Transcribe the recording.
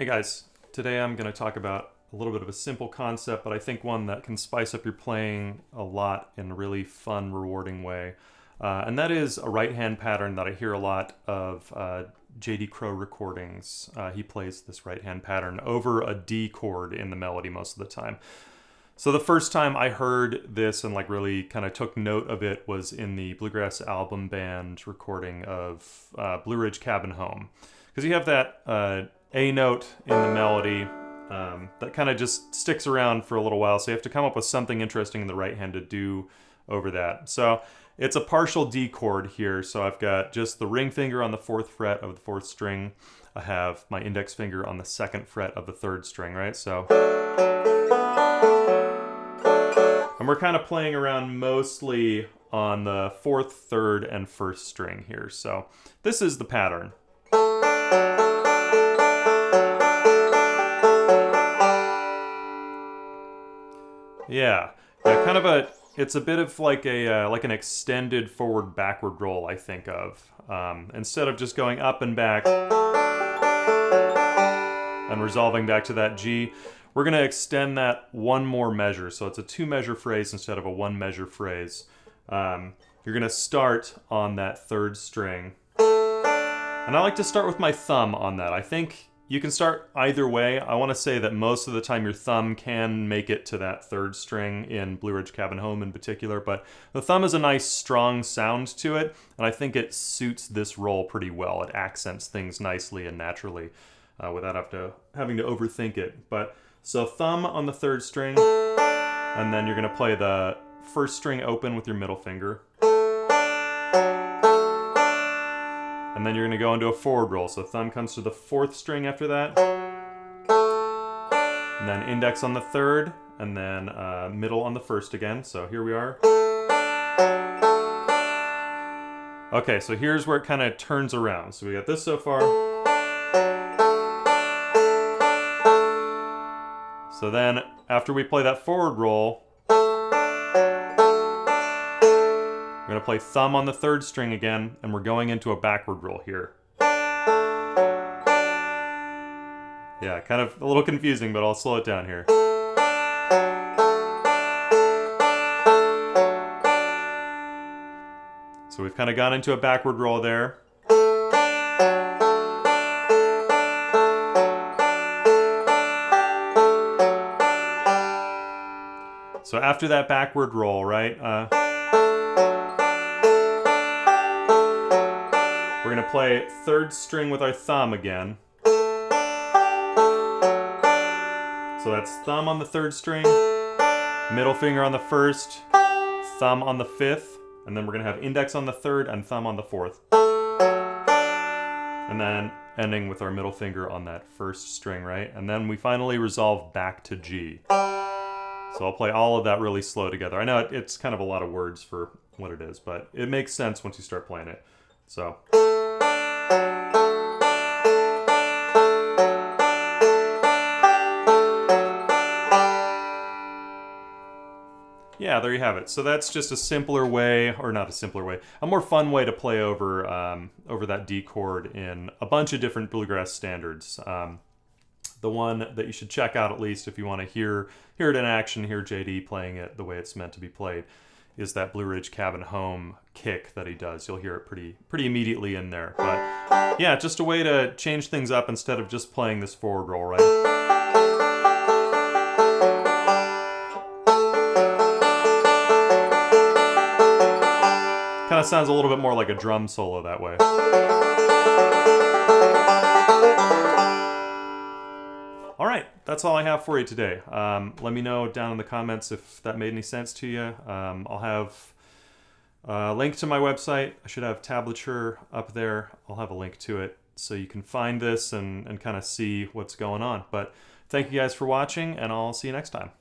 Hey guys, today I'm going to talk about a little bit of a simple concept, but I think one that can spice up your playing a lot in a really fun, rewarding way. And that is a right hand pattern that I hear a lot of Crowe recordings. He plays this right hand pattern over a D chord in the melody most of the time. So the first time I heard this and like really kind of took note of it was in the Bluegrass Album Band recording of Blue Ridge Cabin Home. Because you have that A note in the melody that kind of just sticks around for a little while, so you have to come up with something interesting in the right hand to do over that. So it's a partial D chord here, so I've got just the ring finger on the 4th fret of the 4th string. I have my index finger on the 2nd fret of the 3rd string, right? So, and we're kind of playing around mostly on the 4th, 3rd, and 1st string here. So this is the pattern. Yeah, kind of it's a bit of like an extended forward backward roll, I think of. Instead of just going up and back and resolving back to that G, we're going to extend that one more measure. So it's a 2-measure phrase instead of a 1-measure phrase. You're going to start on that 3rd string. And I like to start with my thumb on that. I think you can start either way. I want to say that most of the time your thumb can make it to that 3rd string in Blue Ridge Cabin Home in particular, but the thumb has a nice strong sound to it, and I think it suits this roll pretty well. It accents things nicely and naturally without having to overthink it. But so thumb on the 3rd string, and then you're going to play the 1st string open with your middle finger. And then you're going to go into a forward roll. So thumb comes to the 4th string after that. And then index on the 3rd. And then middle on the 1st again. So here we are. Okay, so here's where it kind of turns around. So we got this so far. So then after we play that forward roll, we're going to play thumb on the 3rd string again, and we're going into a backward roll here. Yeah, kind of a little confusing, but I'll slow it down here. So we've kind of gone into a backward roll there. So after that backward roll, right? We're going to play 3rd string with our thumb again. So that's thumb on the 3rd string, middle finger on the 1st, thumb on the 5th, and then we're going to have index on the 3rd and thumb on the 4th. And then ending with our middle finger on that 1st string, right? And then we finally resolve back to G. So I'll play all of that really slow together. I know it's kind of a lot of words for what it is, but it makes sense once you start playing it. So. Yeah, there you have it. So that's just a simpler way, or not a simpler way, a more fun way to play over that D chord in a bunch of different bluegrass standards. The one that you should check out, at least if you want to hear it in action, hear JD playing it the way it's meant to be played, is that Blue Ridge Cabin Home kick that he does. You'll hear it pretty immediately in there. But yeah, just a way to change things up instead of just playing this forward roll, right? Kind of sounds a little bit more like a drum solo that way. All right, that's all I have for you today. Let me know down in the comments if that made any sense to you. I'll have a link to my website. I should have tablature up there. I'll have a link to it so you can find this and kind of see what's going on. But thank you guys for watching, and I'll see you next time.